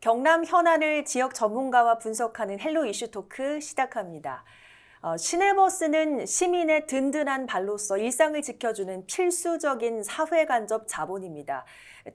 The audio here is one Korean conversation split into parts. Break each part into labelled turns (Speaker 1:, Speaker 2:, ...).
Speaker 1: 경남 현안을 지역 전문가와 분석하는 헬로 이슈 토크 시작합니다. 시내버스는 시민의 든든한 발로서 일상을 지켜주는 필수적인 사회 간접 자본입니다.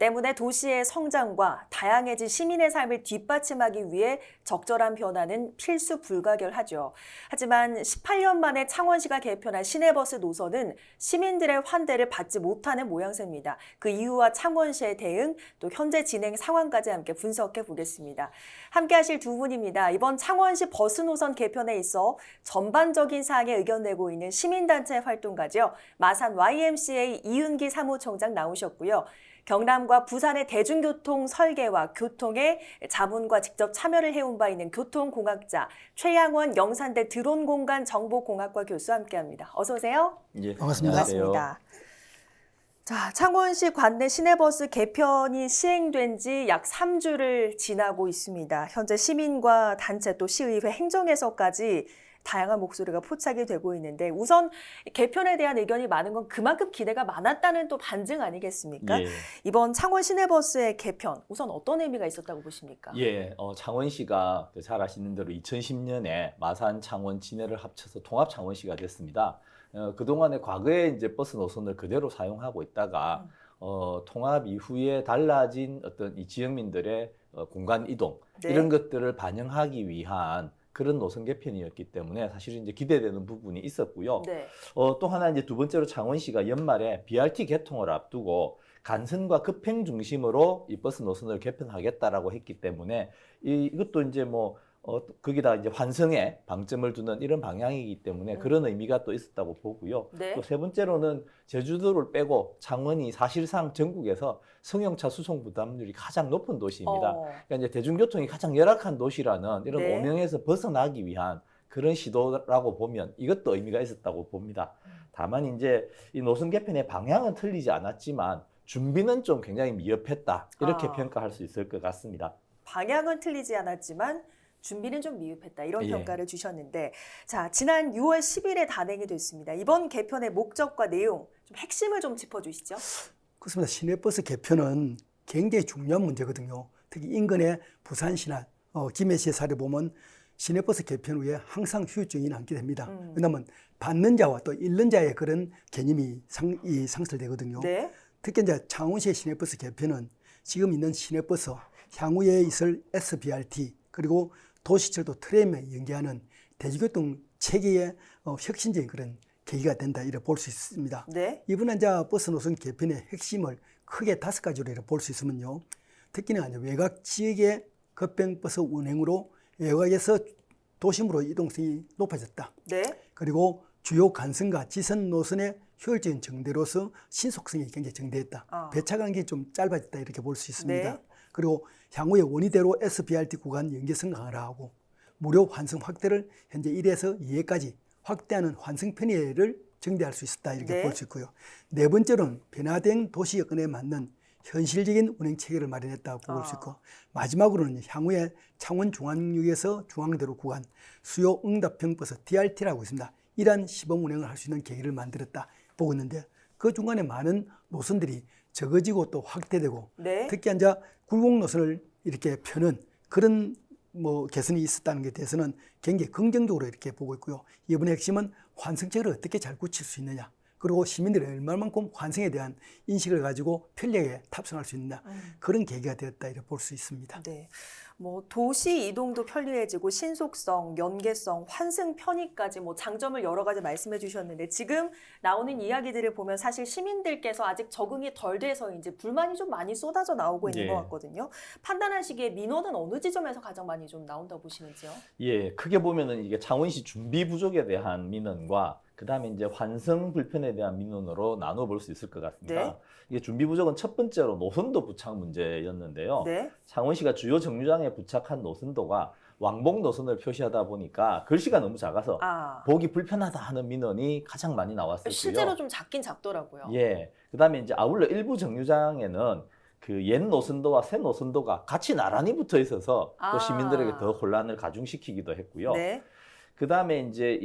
Speaker 1: 때문에 도시의 성장과 다양해진 시민의 삶을 뒷받침하기 위해 적절한 변화는 필수 불가결하죠. 하지만 18년 만에 창원시가 개편한 시내버스 노선은 시민들의 환대를 받지 못하는 모양새입니다. 그 이유와 창원시의 대응, 또 현재 진행 상황까지 함께 분석해 보겠습니다. 함께 하실 두 분입니다. 이번 창원시 버스 노선 개편에 있어 전반적인 사항에 의견 내고 있는 시민단체 활동가죠. 마산 YMCA 이윤기 사무총장 나오셨고요. 경남과 부산의 대중교통 설계와 교통의 자문과 직접 참여를 해온 바 있는 교통공학자 최양원 영산대 드론공간정보공학과 교수 함께합니다. 어서 오세요.
Speaker 2: 예,
Speaker 3: 반갑습니다.
Speaker 1: 반갑습니다. 자, 창원시 관내 시내버스 개편이 시행된 지 약 3주를 지나고 있습니다. 현재 시민과 단체 또 시의회 행정에서까지 다양한 목소리가 포착이 되고 있는데 우선 개편에 대한 의견이 많은 건 그만큼 기대가 많았다는 또 반증 아니겠습니까?
Speaker 2: 예.
Speaker 1: 이번 창원 시내버스의 개편 우선 어떤 의미가 있었다고 보십니까?
Speaker 2: 예, 창원시가 잘 아시는 대로 2010년에 마산, 창원, 진해를 합쳐서 통합 창원시가 됐습니다. 그동안에 과거에 이제 버스 노선을 그대로 사용하고 있다가 통합 이후에 달라진 어떤 이 지역민들의 공간 이동
Speaker 1: 네.
Speaker 2: 이런 것들을 반영하기 위한 그런 노선 개편이었기 때문에 사실은 이제 기대되는 부분이 있었고요.
Speaker 1: 네.
Speaker 2: 또 하나 이제 두 번째로 창원시가 연말에 BRT 개통을 앞두고 간선과 급행 중심으로 이 버스 노선을 개편하겠다라고 했기 때문에 이것도 이제 거기다 이제 환승에 방점을 두는 이런 방향이기 때문에 그런 의미가 또 있었다고 보고요.
Speaker 1: 네.
Speaker 2: 또 세 번째로는 제주도를 빼고 창원이 사실상 전국에서 승용차 수송 부담률이 가장 높은 도시입니다. 그러니까 이제 대중교통이 가장 열악한 도시라는 이런
Speaker 1: 네.
Speaker 2: 오명에서 벗어나기 위한 그런 시도라고 보면 이것도 의미가 있었다고 봅니다. 다만 이제 이 노선 개편의 방향은 틀리지 않았지만 준비는 좀 굉장히 미흡했다. 이렇게 평가할 수 있을 것 같습니다.
Speaker 1: 방향은 틀리지 않았지만 준비는 좀 미흡했다 이런
Speaker 2: 예.
Speaker 1: 평가를 주셨는데 자 지난 6월 10일에 단행이 됐습니다. 이번 개편의 목적과 내용 좀 핵심을 좀 짚어주시죠.
Speaker 3: 그렇습니다. 시내버스 개편은 굉장히 중요한 문제거든요. 특히 인근의 부산시나 김해시의 사례 보면 시내버스 개편 후에 항상 후유증이 남게 됩니다. 왜냐하면 받는 자와 또 잃는 자의 그런 개념이 상설되거든요.
Speaker 1: 네.
Speaker 3: 특히 이제 창원시의 시내버스 개편은 지금 있는 시내버스, 향후에 있을 SBRT 그리고 도시철도 트램에 연계하는 대중교통 체계의 혁신적인 그런 계기가 된다 이렇게 볼 수 있습니다.
Speaker 1: 네.
Speaker 3: 이번에 이제 버스 노선 개편의 핵심을 크게 5가지로 이렇게 볼 수 있으면요. 특히나 이제 외곽 지역의 급행버스 운행으로 외곽에서 도심으로 이동성이 높아졌다.
Speaker 1: 네.
Speaker 3: 그리고 주요 간선과 지선 노선의 효율적인 정대로서 신속성이 굉장히 정대했다. 배차 간격이 좀 짧아졌다 이렇게 볼 수 있습니다.
Speaker 1: 네.
Speaker 3: 그리고 향후에 원의대로 SBRT 구간 연계성 강화를 하고 무료 환승 확대를 현재 1에서 2회까지 확대하는 환승 편의를 정대할 수 있었다 이렇게
Speaker 1: 네.
Speaker 3: 볼 수 있고요. 네 번째로는 변화된 도시 여건에 맞는 현실적인 운행 체계를 마련했다고 볼 수 있고 마지막으로는 향후에 창원 중앙역에서 중앙대로 구간 수요 응답형 버스 DRT라고 있습니다. 이러한 시범 운행을 할 수 있는 계기를 만들었다 보고 있는데 그 중간에 많은 노선들이 적어지고 또 확대되고
Speaker 1: 네.
Speaker 3: 특히 이제 굴곡 노선을 이렇게 펴는 그런 개선이 있었다는 것에 대해서는 굉장히 긍정적으로 이렇게 보고 있고요. 이번의 핵심은 환승책을 어떻게 잘 굳힐 수 있느냐. 그리고 시민들이 얼마만큼 환승에 대한 인식을 가지고 편리하게 탑승할 수 있느냐. 그런 계기가 되었다 이렇게 볼 수 있습니다.
Speaker 1: 네. 도시 이동도 편리해지고 신속성, 연계성, 환승 편의까지 장점을 여러 가지 말씀해 주셨는데 지금 나오는 이야기들을 보면 사실 시민들께서 아직 적응이 덜 돼서 이제 불만이 좀 많이 쏟아져 나오고 있는
Speaker 2: 예.
Speaker 1: 것 같거든요. 판단하시기에 민원은 어느 지점에서 가장 많이 좀 나온다고 보시는지요?
Speaker 2: 예, 크게 보면은 이게 창원시 준비 부족에 대한 민원과 그다음에 이제 환승 불편에 대한 민원으로 나눠 볼 수 있을 것 같습니다.
Speaker 1: 네.
Speaker 2: 이게 준비 부족은 첫 번째로 노선도 부착 문제였는데요.
Speaker 1: 네.
Speaker 2: 창원시가 주요 정류장에 부착한 노선도가 왕복 노선을 표시하다 보니까 글씨가 너무 작아서 보기 불편하다 하는 민원이 가장 많이 나왔었고요.
Speaker 1: 실제로 좀 작긴 작더라고요.
Speaker 2: 예, 그다음에 이제 아울러 일부 정류장에는 그 옛 노선도와 새 노선도가 같이 나란히 붙어 있어서 또 시민들에게 더 혼란을 가중시키기도 했고요.
Speaker 1: 네.
Speaker 2: 그다음에 이제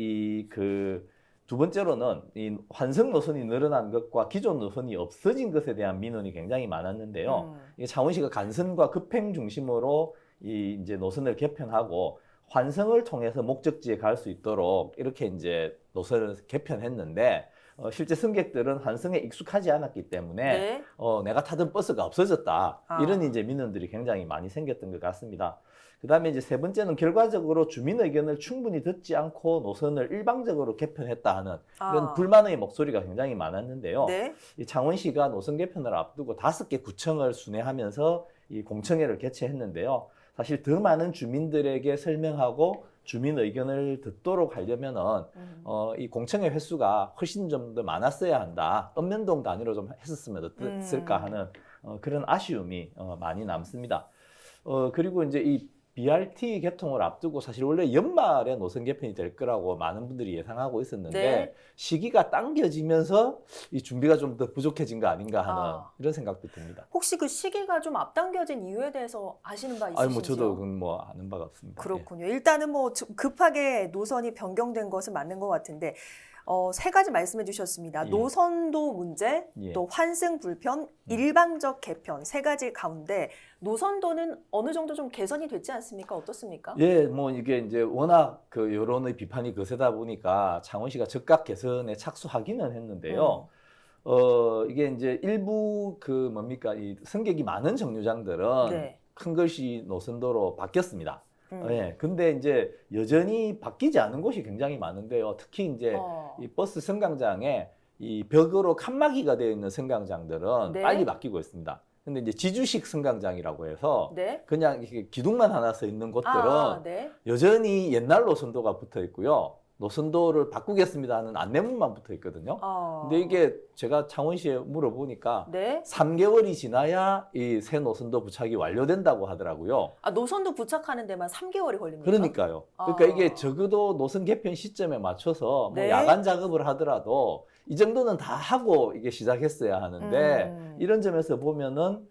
Speaker 2: 두 번째로는 이 환승 노선이 늘어난 것과 기존 노선이 없어진 것에 대한 민원이 굉장히 많았는데요. 이 창원시가 간선과 급행 중심으로 이제 노선을 개편하고 환승을 통해서 목적지에 갈 수 있도록 이렇게 이제 노선을 개편했는데 실제 승객들은 환승에 익숙하지 않았기 때문에
Speaker 1: 네.
Speaker 2: 내가 타던 버스가 없어졌다.
Speaker 1: 아.
Speaker 2: 이런 이제 민원들이 굉장히 많이 생겼던 것 같습니다. 그다음에 이제 세 번째는 결과적으로 주민 의견을 충분히 듣지 않고 노선을 일방적으로 개편했다 하는 이런
Speaker 1: 아.
Speaker 2: 불만의 목소리가 굉장히 많았는데요.
Speaker 1: 네.
Speaker 2: 이 창원시가 노선 개편을 앞두고 5개 구청을 순회하면서 이 공청회를 개최했는데요. 사실 더 많은 주민들에게 설명하고 주민 의견을 듣도록 하려면은 이 공청회 횟수가 훨씬 좀 더 많았어야 한다. 읍면동 단위로 좀 했었으면 어땠을까 하는 그런 아쉬움이 많이 남습니다. 그리고 이제 이 BRT 개통을 앞두고 사실 원래 연말에 노선 개편이 될 거라고 많은 분들이 예상하고 있었는데
Speaker 1: 네.
Speaker 2: 시기가 당겨지면서 이 준비가 좀 더 부족해진 거 아닌가 하는 이런 생각도 듭니다.
Speaker 1: 혹시 그 시기가 좀 앞당겨진 이유에 대해서 아시는 바 있으신지요?
Speaker 2: 아니 뭐 저도 그건 뭐 아는 바가 없습니다.
Speaker 1: 그렇군요. 일단은 뭐 급하게 노선이 변경된 것은 맞는 것 같은데 세 가지 말씀해 주셨습니다.
Speaker 2: 예.
Speaker 1: 노선도 문제,
Speaker 2: 예.
Speaker 1: 또 환승 불편, 일방적 개편 세 가지 가운데 노선도는 어느 정도 좀 개선이 됐지 않습니까? 어떻습니까?
Speaker 2: 예, 뭐 이게 이제 워낙 그 여론의 비판이 거세다 보니까 창원시가 즉각 개선에 착수하기는 했는데요. 이게 이제 일부 그 뭡니까 이 승객이 많은 정류장들은
Speaker 1: 네.
Speaker 2: 큰 글씨 노선도로 바뀌었습니다. 예, 근데 이제 여전히 바뀌지 않은 곳이 굉장히 많은데요. 특히 이제 이 버스 승강장에 이 벽으로 칸막이가 되어 있는 승강장들은
Speaker 1: 네.
Speaker 2: 빨리 바뀌고 있습니다. 근데 이제 지주식 승강장이라고 해서
Speaker 1: 네.
Speaker 2: 그냥 이렇게 기둥만 하나 서 있는 곳들은
Speaker 1: 네.
Speaker 2: 여전히 옛날 노선도가 붙어 있고요. 노선도를 바꾸겠습니다 하는 안내문만 붙어 있거든요. 근데 이게 제가 창원시에 물어보니까
Speaker 1: 네.
Speaker 2: 3개월이 지나야 이 새 노선도 부착이 완료된다고 하더라고요.
Speaker 1: 노선도 부착하는 데만 3개월이 걸립니까?
Speaker 2: 그러니까요. 그러니까 이게 적어도 노선 개편 시점에 맞춰서 뭐
Speaker 1: 네.
Speaker 2: 야간 작업을 하더라도 이 정도는 다 하고 이게 시작했어야 하는데 이런 점에서 보면은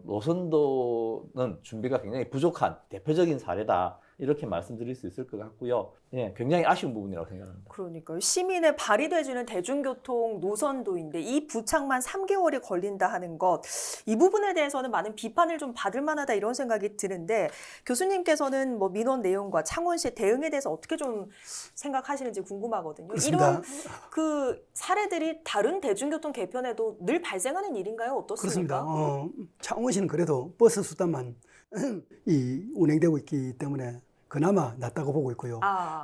Speaker 2: 노선도는 준비가 굉장히 부족한 대표적인 사례다. 이렇게 말씀드릴 수 있을 것 같고요. 예, 굉장히 아쉬운 부분이라고 생각합니다.
Speaker 1: 그러니까요. 시민의 발이 돼주는 대중교통 노선도인데 이 부착만 3개월이 걸린다 하는 것, 이 부분에 대해서는 많은 비판을 좀 받을 만하다 이런 생각이 드는데 교수님께서는 뭐 민원 내용과 창원시 대응에 대해서 어떻게 좀 생각하시는지 궁금하거든요.
Speaker 3: 그렇습니다.
Speaker 1: 이런 그 사례들이 다른 대중교통 개편에도 늘 발생하는 일인가요? 어떻습니까?
Speaker 3: 그렇습니다. 창원시는 그래도 버스 수단만 운행되고 있기 때문에 그나마 낫다고 보고 있고요.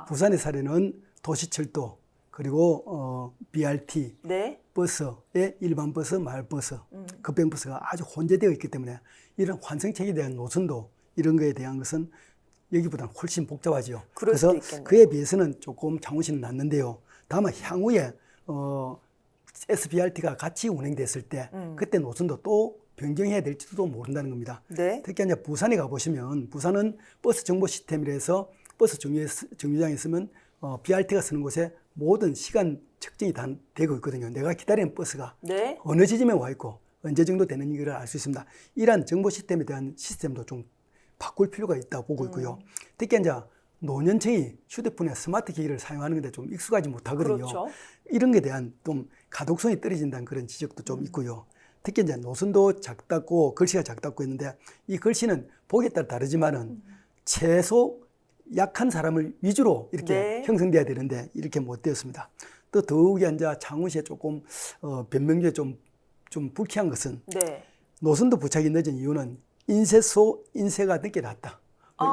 Speaker 3: 부산의 사례는 도시철도 그리고 BRT
Speaker 1: 네.
Speaker 3: 버스의 일반 버스, 마을버스, 급행버스가 아주 혼재되어 있기 때문에 이런 환승책에 대한 노선도 이런 거에 대한 것은 여기보다는 훨씬 복잡하지요.
Speaker 1: 그럴
Speaker 3: 그래서
Speaker 1: 수도 있겠네요.
Speaker 3: 그에 비해서는 조금 창원시는 낫는데요. 다만 향후에 SBRT가 같이 운행됐을 때 그때 노선도 또 변경해야 될지도 모른다는 겁니다.
Speaker 1: 네.
Speaker 3: 특히 이제 부산에 가보시면 부산은 버스 정보 시스템이라 해서 버스 정류장에 있으면 BRT가 쓰는 곳에 모든 시간 측정이 다 되고 있거든요. 내가 기다리는 버스가
Speaker 1: 네.
Speaker 3: 어느 지점에 와 있고 언제 정도 되는 걸 알 수 있습니다. 이러한 정보 시스템에 대한 시스템도 좀 바꿀 필요가 있다고 보고 있고요. 특히 이제 노년층이 휴대폰에 스마트 기기를 사용하는 데 좀 익숙하지 못하거든요.
Speaker 1: 그렇죠.
Speaker 3: 이런 게 대한 좀 가독성이 떨어진다는 그런 지적도 좀 있고요. 특히 이제 노선도 작다고 글씨가 작다고 했는데 이 글씨는 보기에 따라 다르지만은 최소 약한 사람을 위주로 이렇게
Speaker 1: 네.
Speaker 3: 형성돼야 되는데 이렇게 못 되었습니다. 또 더욱이 이제 창원시에 조금 변명에 좀 불쾌한 것은
Speaker 1: 네.
Speaker 3: 노선도 부착이 늦은 이유는 인쇄소 인쇄가 늦게 났다.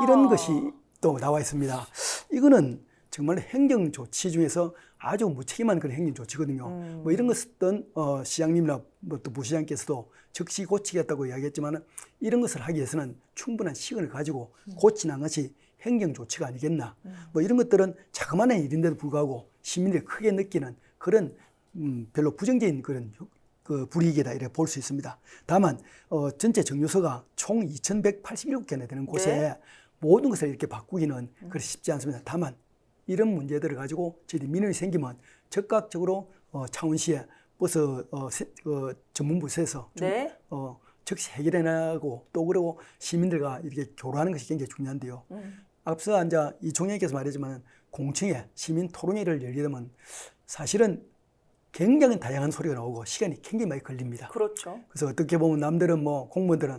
Speaker 3: 이런 것이 또 나와 있습니다. 이거는 정말 행정 조치 중에서 아주 무책임한 그런 행정 조치거든요. 뭐 이런 것 쓰던 시장님이나 뭐 또 부시장께서도 즉시 고치겠다고 이야기했지만 이런 것을 하기 위해서는 충분한 시간을 가지고 고치는 것이 행정 조치가 아니겠나. 뭐 이런 것들은 자그마한 일인데도 불구하고 시민들이 크게 느끼는 그런 별로 부정적인 그런 그 불이익이다 이렇게 볼 수 있습니다. 다만 전체 정류소가 총 2,187개나 되는 곳에
Speaker 1: 네.
Speaker 3: 모든 것을 이렇게 바꾸기는 그렇게 쉽지 않습니다. 다만 이런 문제들을 가지고 저희들이 민원이 생기면 적극적으로 창원시에 버스 전문부서에서 좀
Speaker 1: 네.
Speaker 3: 즉시 해결해 나가고 또 그리고 시민들과 이렇게 교류하는 것이 굉장히 중요한데요. 앞서 이제 이총장님께서 말했지만 공청회 시민 토론회를 열게 되면 사실은 굉장히 다양한 소리가 나오고 시간이 굉장히 많이 걸립니다.
Speaker 1: 그렇죠.
Speaker 3: 그래서 어떻게 보면 남들은 뭐 공무원들은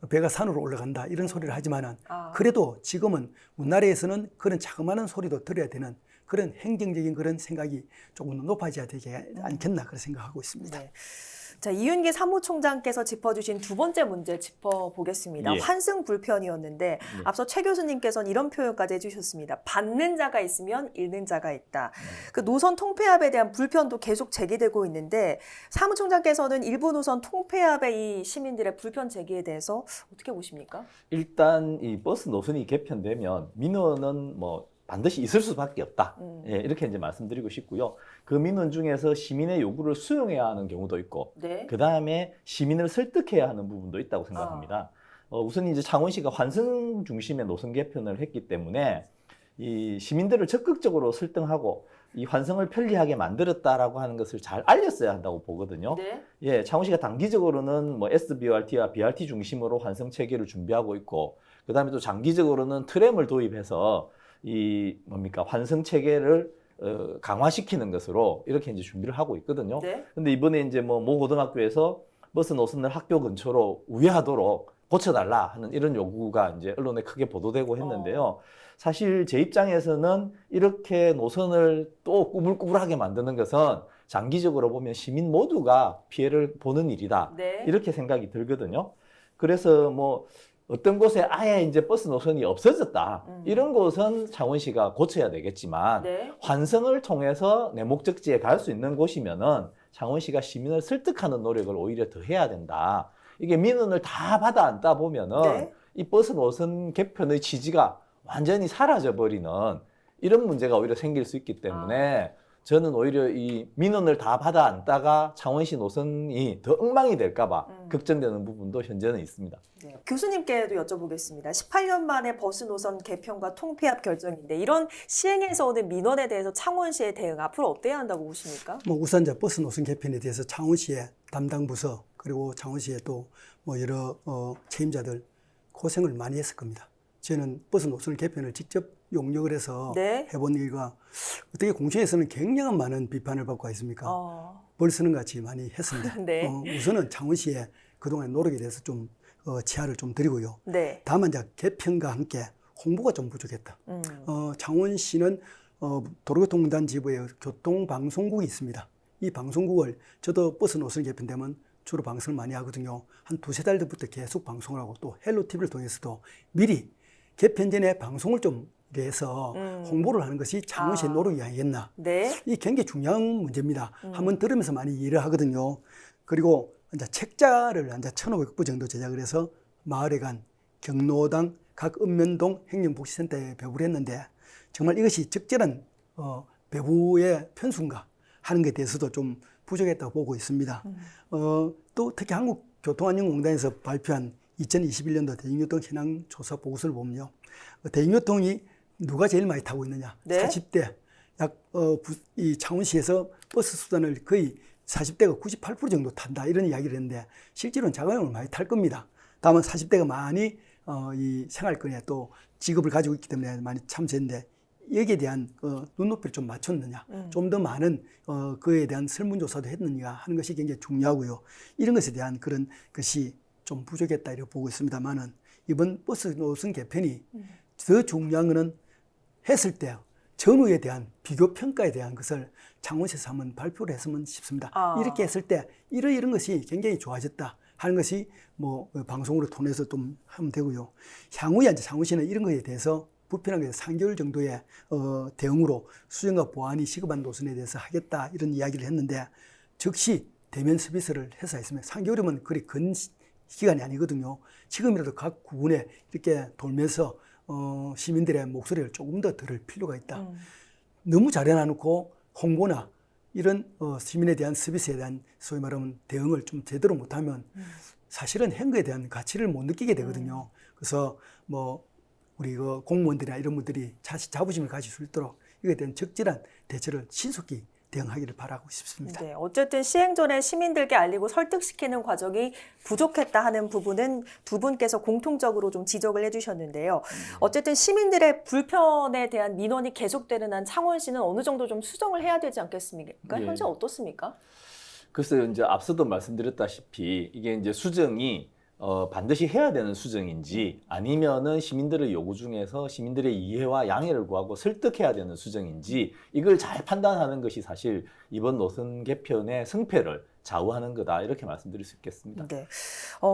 Speaker 3: 배가 산으로 올라간다 이런 소리를 하지만은
Speaker 1: 아.
Speaker 3: 그래도 지금은 우리나라에서는 그런 자그마한 소리도 들어야 되는 그런 행정적인 그런 생각이 조금 더 높아져야 되지 않겠나 그런 생각하고 있습니다.
Speaker 1: 네. 자, 이윤기 사무총장께서 짚어주신 두 번째 문제 짚어보겠습니다.
Speaker 2: 예.
Speaker 1: 환승 불편이었는데 앞서 최 교수님께서는 이런 표현까지 해주셨습니다. 받는 자가 있으면 잃는 자가 있다. 그 노선 통폐합에 대한 불편도 계속 제기되고 있는데 사무총장께서는 일부 노선 통폐합의 이 시민들의 불편 제기에 대해서 어떻게 보십니까?
Speaker 2: 일단 이 버스 노선이 개편되면 민원은 뭐 반드시 있을 수밖에 없다. 예, 이렇게 이제 말씀드리고 싶고요. 그 민원 중에서 시민의 요구를 수용해야 하는 경우도 있고,
Speaker 1: 네.
Speaker 2: 그 다음에 시민을 설득해야 하는 부분도 있다고 생각합니다. 우선 이제 창원시가 환승 중심의 노선 개편을 했기 때문에 이 시민들을 적극적으로 설득하고 이 환승을 편리하게 만들었다라고 하는 것을 잘 알렸어야 한다고 보거든요.
Speaker 1: 네.
Speaker 2: 예, 창원시가 단기적으로는 뭐 SBRT와 BRT 중심으로 환승 체계를 준비하고 있고, 그 다음에 또 장기적으로는 트램을 도입해서 이 뭡니까 환승 체계를 강화시키는 것으로 이렇게 이제 준비를 하고 있거든요.
Speaker 1: 네.
Speaker 2: 근데 이번에 이제 뭐 모 고등학교에서 버스 노선을 학교 근처로 우회하도록 고쳐달라 하는 이런 요구가 이제 언론에 크게 보도되고 했는데요. 사실 제 입장에서는 이렇게 노선을 또 꾸불꾸불하게 만드는 것은 장기적으로 보면 시민 모두가 피해를 보는 일이다.
Speaker 1: 네.
Speaker 2: 이렇게 생각이 들거든요. 그래서 뭐 어떤 곳에 아예 이제 버스 노선이 없어졌다. 이런 곳은 창원시가 고쳐야 되겠지만
Speaker 1: 네.
Speaker 2: 환승을 통해서 내 목적지에 갈 수 있는 곳이면은 창원시가 시민을 설득하는 노력을 오히려 더 해야 된다. 이게 민원을 다 받아 안다 보면은
Speaker 1: 네.
Speaker 2: 이 버스 노선 개편의 취지가 완전히 사라져 버리는 이런 문제가 오히려 생길 수 있기 때문에 저는 오히려 이 민원을 다 받아 안다가 창원시 노선이 더 엉망이 될까 봐 걱정되는 부분도 현재는 있습니다.
Speaker 1: 네. 교수님께도 여쭤보겠습니다. 18년 만에 버스 노선 개편과 통폐합 결정인데 이런 시행에서 오는 민원에 대해서 창원시의 대응 앞으로 어때야 한다고 보십니까?
Speaker 3: 뭐 우선 이제 버스 노선 개편에 대해서 창원시의 담당 부서 그리고 창원시의 또 뭐 여러 책임자들 고생을 많이 했을 겁니다. 저는 버스 노선 개편을 직접 용역을 해서
Speaker 1: 네.
Speaker 3: 해본 일과 어떻게 공청에서는 굉장한 많은 비판을 받고 있습니까? 벌쓰는 같이 많이 했습니다.
Speaker 1: 네.
Speaker 3: 우선은 창원시의 그동안 노력에 대해서 좀 치하를 좀 드리고요.
Speaker 1: 네.
Speaker 3: 다만 이제 개편과 함께 홍보가 좀 부족했다. 창원시는 도로교통공단 지부에 교통방송국이 있습니다. 이 방송국을 저도 버스 노선 개편되면 주로 방송을 많이 하거든요. 한 두세 달 전부터 계속 방송을 하고 또 헬로티비를 통해서도 미리 개편 전에 방송을 좀 해서 홍보를 하는 것이 창원시의 노력이 아니겠나.
Speaker 1: 네.
Speaker 3: 이 굉장히 중요한 문제입니다. 한번 들으면서 많이 이해를 하거든요. 그리고 이제 책자를 이제 1,500부 정도 제작을 해서 마을에 간 경로당 각 읍면동 행정복지센터에 배부를 했는데 정말 이것이 적절한 배부의 편순가 하는 것에 대해서도 좀 부족했다고 보고 있습니다. 또 특히 한국교통안전공단에서 발표한 2021년도 대중교통 현황 조사 보고서를 보면요. 대중교통이 누가 제일 많이 타고 있느냐?
Speaker 1: 네.
Speaker 3: 40대. 이 창원시에서 버스 수단을 거의 40대가 98% 정도 탄다 이런 이야기를 했는데 실제로는 자가용을 많이 탈 겁니다. 다만 40대가 많이 이 생활권에 또 직업을 가지고 있기 때문에 많이 참여했는데 여기에 대한 눈높이를 좀 맞췄느냐, 좀 더 많은 그에 대한 설문조사도 했느냐 하는 것이 굉장히 중요하고요. 이런 것에 대한 그런 것이 좀 부족했다 이렇게 보고 있습니다만은 이번 버스 노선 개편이 더 중요한 것은 했을 때 전후에 대한 비교 평가에 대한 것을 창원시에서 한번 발표를 했으면 싶습니다. 이렇게 했을 때 이런 것이 굉장히 좋아졌다 하는 것이 뭐 방송으로 통해서 좀 하면 되고요. 향후에 이제 창원시는 이런 것에 대해서 불편하게 3개월 정도의 대응으로 수정과 보완이 시급한 노선에 대해서 하겠다 이런 이야기를 했는데 즉시 대면 서비스를 해서 했으면 3개월이면 그리 근 기간이 아니거든요. 지금이라도 각 구군에 이렇게 돌면서 시민들의 목소리를 조금 더 들을 필요가 있다. 너무 잘 해놔놓고 홍보나 이런 시민에 대한 서비스에 대한 소위 말하면 대응을 좀 제대로 못하면 사실은 행거에 대한 가치를 못 느끼게 되거든요. 그래서 뭐 우리 공무원들이나 이런 분들이 자부심을 가질 수 있도록 이거에 대한 적절한 대처를 신속히 대응하기를 바라고 싶습니다.
Speaker 1: 네, 어쨌든 시행 전에 시민들께 알리고 설득시키는 과정이 부족했다 하는 부분은 두 분께서 공통적으로 좀 지적을 해주셨는데요. 어쨌든 시민들의 불편에 대한 민원이 계속되는 한 창원시는 어느 정도 좀 수정을 해야 되지 않겠습니까?
Speaker 2: 예.
Speaker 1: 현재 어떻습니까?
Speaker 2: 글쎄요, 이제 앞서도 말씀드렸다시피 이게 이제 수정이 반드시 해야 되는 수정인지 아니면은 시민들의 요구 중에서 시민들의 이해와 양해를 구하고 설득해야 되는 수정인지 이걸 잘 판단하는 것이 사실 이번 노선 개편의 승패를 좌우하는 거다 이렇게 말씀드릴 수 있겠습니다.
Speaker 1: 네.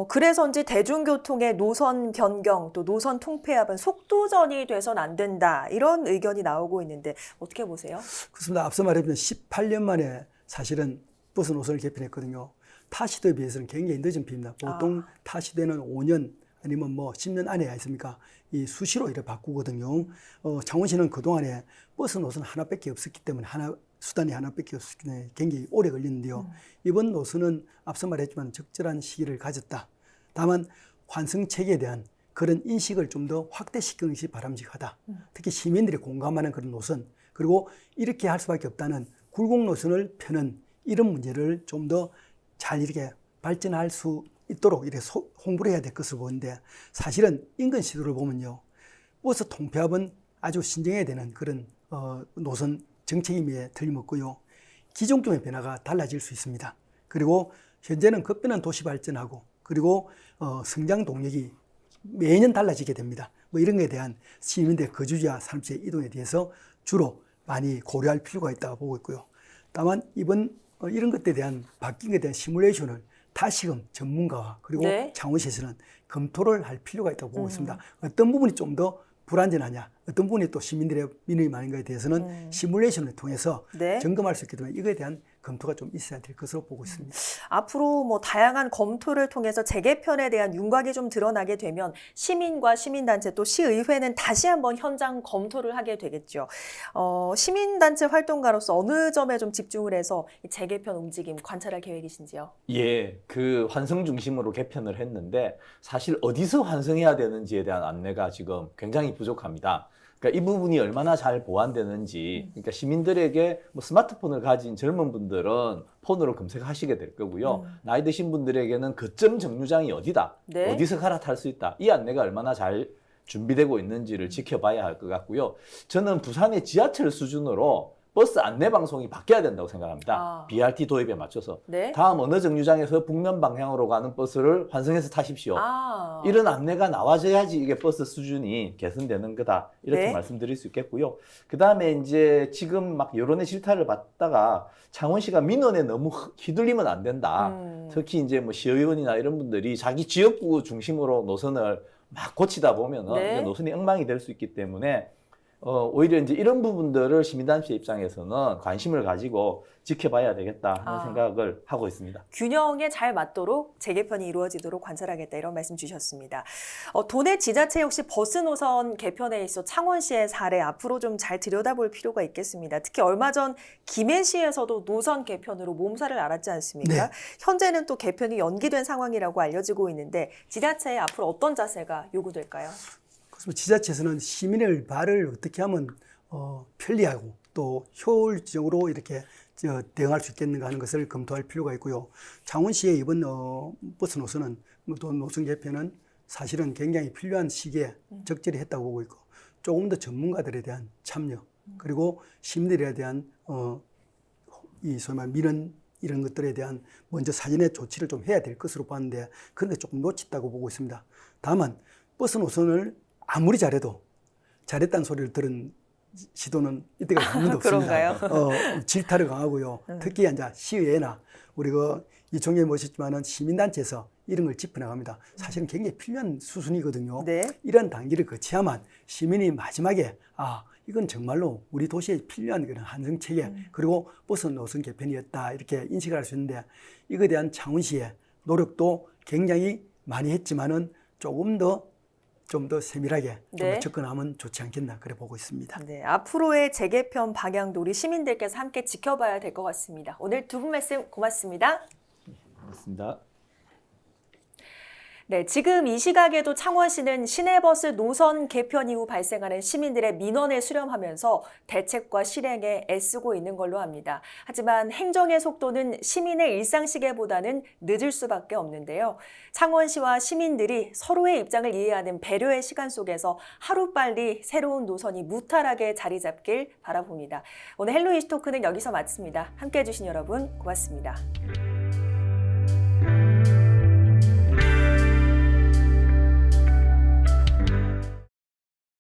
Speaker 1: 그래서인지 대중교통의 노선 변경 또 노선 통폐합은 속도전이 돼선 안 된다 이런 의견이 나오고 있는데 어떻게 보세요?
Speaker 3: 그렇습니다. 앞서 말했던 18년 만에 사실은 버스 노선을 개편했거든요. 타 시도에 비해서는 굉장히 늦은 편입니다. 보통 타 시도에는 5년 아니면 뭐 10년 안에 있습니까? 이 수시로 이렇게 바꾸거든요. 창원시는 그동안에 버스 노선 하나밖에 없었기 때문에 수단이 하나밖에 없었기 때문에 굉장히 오래 걸리는데요. 이번 노선은 앞서 말했지만 적절한 시기를 가졌다. 다만 환승체계에 대한 그런 인식을 좀 더 확대시키는 것이 바람직하다. 특히 시민들이 공감하는 그런 노선, 그리고 이렇게 할 수밖에 없다는 굴곡 노선을 펴는 이런 문제를 좀 더 잘 이렇게 발전할 수 있도록 이렇게 홍보를 해야 될 것으로 보는데, 사실은 인근 시도를 보면요, 버스 통폐합은 아주 신중해야 되는 그런 노선 정책임에 틀림없고요. 기존금의 변화가 달라질 수 있습니다. 그리고 현재는 급변한 도시 발전하고 그리고 성장 동력이 매년 달라지게 됩니다. 뭐 이런 것에 대한 시민들의 거주지와 산업지의 이동에 대해서 주로 많이 고려할 필요가 있다고 보고 있고요. 다만 이번 이런 것들에 대한 바뀐 것에 대한 시뮬레이션을 다시금 전문가와 그리고
Speaker 1: 네.
Speaker 3: 창원시에서는 검토를 할 필요가 있다고 보고 있습니다. 어떤 부분이 좀 더 불안전하냐, 어떤 부분이 또 시민들의 민원이 많은가에 대해서는 시뮬레이션을 통해서
Speaker 1: 네.
Speaker 3: 점검할 수 있기 때문에 이거에 대한 검토가 좀 있어야 될 것으로 보고 있습니다.
Speaker 1: 앞으로 뭐 다양한 검토를 통해서 재개편에 대한 윤곽이 좀 드러나게 되면 시민과 시민단체 또 시의회는 다시 한번 현장 검토를 하게 되겠죠. 시민단체 활동가로서 어느 점에 좀 집중을 해서 이 재개편 움직임 관찰할 계획이신지요?
Speaker 2: 예, 그 환승 중심으로 개편을 했는데 사실 어디서 환승해야 되는지에 대한 안내가 지금 굉장히 부족합니다. 그러니까 이 부분이 얼마나 잘 보완되는지, 그러니까 시민들에게 뭐 스마트폰을 가진 젊은 분들은 폰으로 검색하시게 될 거고요. 나이 드신 분들에게는 거점 정류장이 어디다,
Speaker 1: 네.
Speaker 2: 어디서 갈아탈 수 있다, 이 안내가 얼마나 잘 준비되고 있는지를 지켜봐야 할 것 같고요. 저는 부산의 지하철 수준으로 버스 안내 방송이 바뀌어야 된다고 생각합니다. BRT 도입에 맞춰서.
Speaker 1: 네.
Speaker 2: 다음 어느 정류장에서 북면 방향으로 가는 버스를 환승해서 타십시오. 이런 안내가 나와줘야지 이게 버스 수준이 개선되는 거다. 이렇게
Speaker 1: 네.
Speaker 2: 말씀드릴 수 있겠고요. 그 다음에 이제 지금 막 여론의 질타를 받다가 창원시가 민원에 너무 휘둘리면 안 된다. 특히 이제 뭐 시의원이나 이런 분들이 자기 지역구 중심으로 노선을 막 고치다 보면은
Speaker 1: 네.
Speaker 2: 이게 노선이 엉망이 될 수 있기 때문에 오히려 이제 이런 부분들을 시민단체 입장에서는 관심을 가지고 지켜봐야 되겠다 하는 생각을 하고 있습니다.
Speaker 1: 균형에 잘 맞도록 재개편이 이루어지도록 관찰하겠다 이런 말씀 주셨습니다. 도내 지자체 역시 버스 노선 개편에 있어 창원시의 사례 앞으로 좀 잘 들여다볼 필요가 있겠습니다. 특히 얼마 전 김해시에서도 노선 개편으로 몸살을 앓았지 않습니까?
Speaker 3: 네.
Speaker 1: 현재는 또 개편이 연기된 상황이라고 알려지고 있는데 지자체에 앞으로 어떤 자세가 요구될까요?
Speaker 3: 그래서 지자체에서는 시민의 발을 어떻게 하면 편리하고 또 효율적으로 이렇게 대응할 수 있겠는가 하는 것을 검토할 필요가 있고요. 창원시의 이번 버스 노선은 또 노선 개편은 사실은 굉장히 필요한 시기에 적절히 했다고 보고 있고, 조금 더 전문가들에 대한 참여 그리고 시민들에 대한 이 소위 말 민원 이런 것들에 대한 먼저 사전에 조치를 좀 해야 될 것으로 봤는데 그런데 조금 놓쳤다고 보고 있습니다. 다만 버스 노선을 아무리 잘해도 잘했다는 소리를 들은 시도는 이때까지 한 번도 없습니다.
Speaker 1: 그런가요?
Speaker 3: 질타를 강하고요. 특히 이제 시의회나 우리 이총재 모셨지만은 시민단체에서 이런 걸 짚어나갑니다. 사실은 굉장히 필요한 수순이거든요.
Speaker 1: 네.
Speaker 3: 이런 단계를 거쳐야만 시민이 마지막에 이건 정말로 우리 도시에 필요한 그런 환승체계 그리고 버스 노선 개편이었다 이렇게 인식을 할 수 있는데, 이거에 대한 창원시의 노력도 굉장히 많이 했지만은 조금 더 좀 더 세밀하게 좀
Speaker 1: 네.
Speaker 3: 더 접근하면 좋지 않겠나 그래 보고 있습니다.
Speaker 1: 네, 앞으로의 재개편 방향도 우리 시민들께서 함께 지켜봐야 될 것 같습니다. 오늘 두 분 말씀 고맙습니다.
Speaker 2: 그렇습니다.
Speaker 1: 네, 지금 이 시각에도 창원시는 시내버스 노선 개편 이후 발생하는 시민들의 민원을 수렴하면서 대책과 실행에 애쓰고 있는 걸로 압니다. 하지만 행정의 속도는 시민의 일상 시계보다는 늦을 수밖에 없는데요. 창원시와 시민들이 서로의 입장을 이해하는 배려의 시간 속에서 하루빨리 새로운 노선이 무탈하게 자리 잡길 바라봅니다. 오늘 헬로 이슈토크는 여기서 마칩니다. 함께해 주신 여러분 고맙습니다.